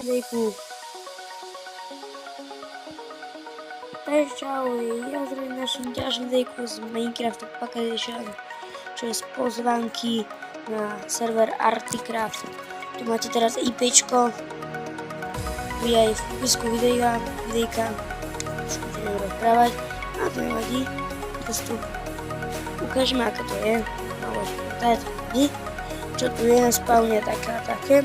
videjku. Takže čau, ja zdravím našom ďalším videjku z Minecraftu Pack Edition, čo je z pozvánky na server Articraft. Tu máte teraz IPčko, bude aj v popisku videjka, už budeme rozprávať, a to nevadí, tu ukážeme, aké to je, čo tu je na spawne, také.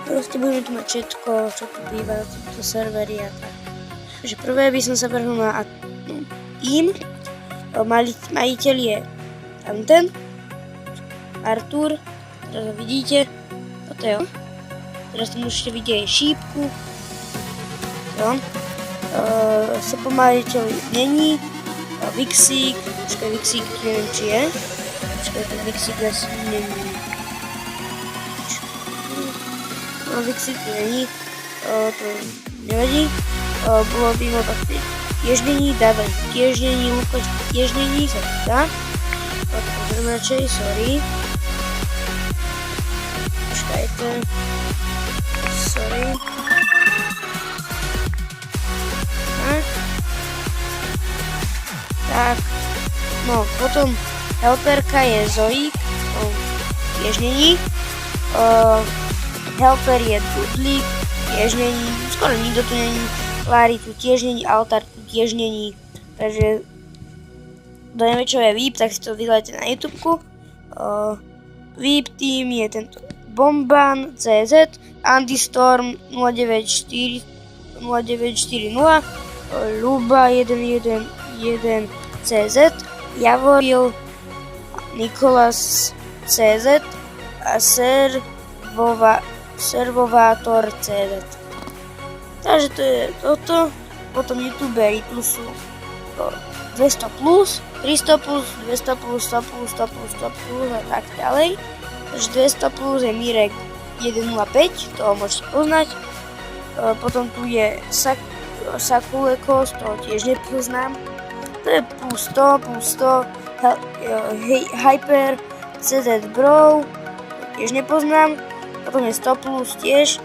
Proste budeme tu mať všetko, čo tu býva, tieto servery a tak. Takže prvé by som sa vrhol na tým. Majiteľ je ten Artur, teraz ho vidíte, toto je on. Teraz tu môžete vidieť šípku, majiteľ není, Vixík, Vixík neviem či je, ten Vixík asi není. Vixík tu není, to nevadí. Bolo by ho tak tiež není, dávať tiež není, Lukáš tiež není, sa to dá. Pozrieme radšej, sorry. Počkajte. Sorry. Tak. No, potom helperka je Zoík, tiež není. Helper je Dudlík, tiež není, skoro nikto tu není. Lári tu tiež není, Altár tu tiež není, takže kto nevie čo je VIP, tak si to vyhľadajte na YouTubeku. VIP team je tento Bomban CZ, Andystorm 0940, Luba 111 CZ, Javoril, Nikolas CZ a Servovátor CZ. Takže to je toto, potom youtuberi tu sú 200+, 300+, 200+, 100+, 100+, 100+, a tak ďalej. Takže 200+ je Mirek 105, toho môžete poznať. Potom tu je Sakulekos, toho tiež nepoznám. To je plus 100, Hyper, CZ Bro, tiež nepoznám. Potom je 100+, tiež,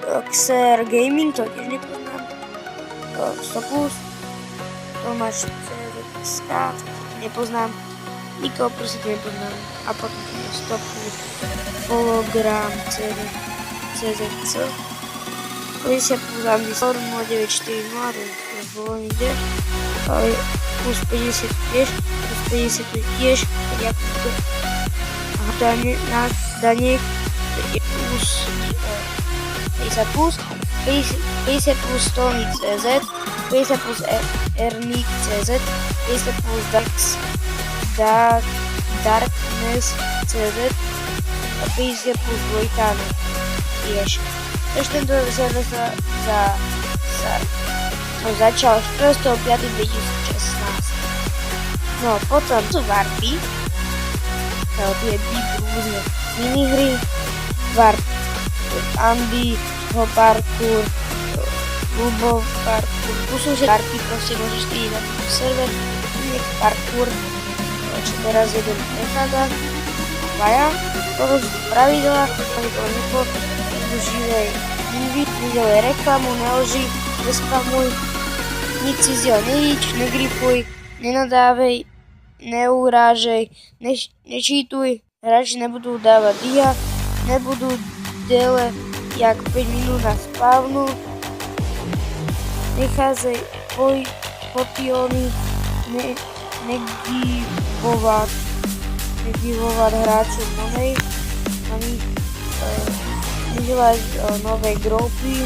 Xer Gaming, to tiež nepoznám. 100+, Tomáš CZSK, nepoznám. Nikoho proste nepoznám. A potom je 100+, Hologram CZC, 50+ Andystorm 0940, to už bolo nikde. Plus 50 tiež, plus 55 tiež, Jakub Daniek, plus 50+ Tony CZ, 50+ Ernik CZ, 50+ Darkness CZ a 50+ Vojtano tiež. Takže tento server sa začal 4.5.2016. No potom sú Warpy, tu je rôzne minihry, Warp Andy, Parkour, Lubov Parkour, tu sú všetky Warpy, proste môžeš vidieť na tento server, Parkour, čo teraz jeden necháda, Maja, toto sú pravidlá, využívaj nevidej reklamu, neloži, nespamuj, nič si zdiel nenič, negripuj, nenadávej, neurážej, nečítuj, hráči nebudú dávať dia, nebudú dele jak 5 minút na spávnu, nechádzaj potiony, negivovať hráčov novej, nedelať nové gropy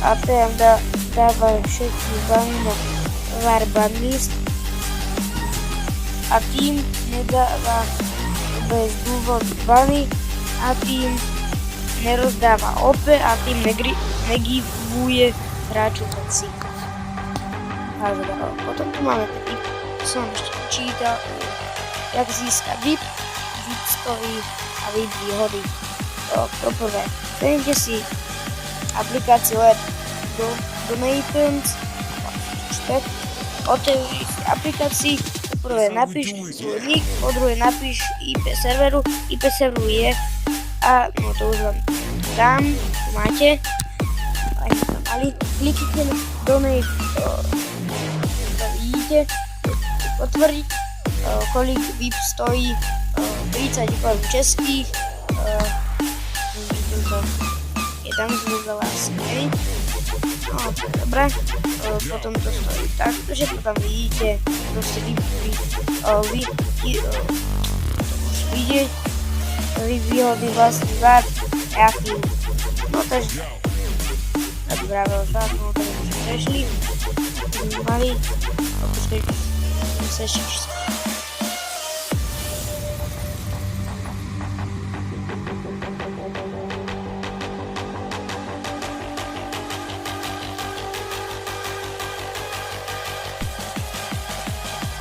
a tam dávaj všetky bany na var banlist a tým nedáva bez dôvod bany a tým nerozdáva OP a tým negivuje hráčov veci. Potom tu máme ten VIP, to som ešte čítal, jak získať VIP, VIP-stový a VIP výhody. Poprvé, dojdete si aplikáciu Web Donations, otevri si aplikácii, poprvé napíš svoj nick, po druhé napíš IP serveru je a no to už vám dám, tu máte, mali, kliknite na donate, to vidíte, potvrdiť, kolik VIP stojí, 30 korun českých, je tam zhruba vlastne, hej. No, to je dobré, potom to stojí takto, všetko tam vidíte, proste vidieť, výhody vlastný vát, aký. No takže, tak vravel šlák, no to sme prešli, mali, počkej, sa ešte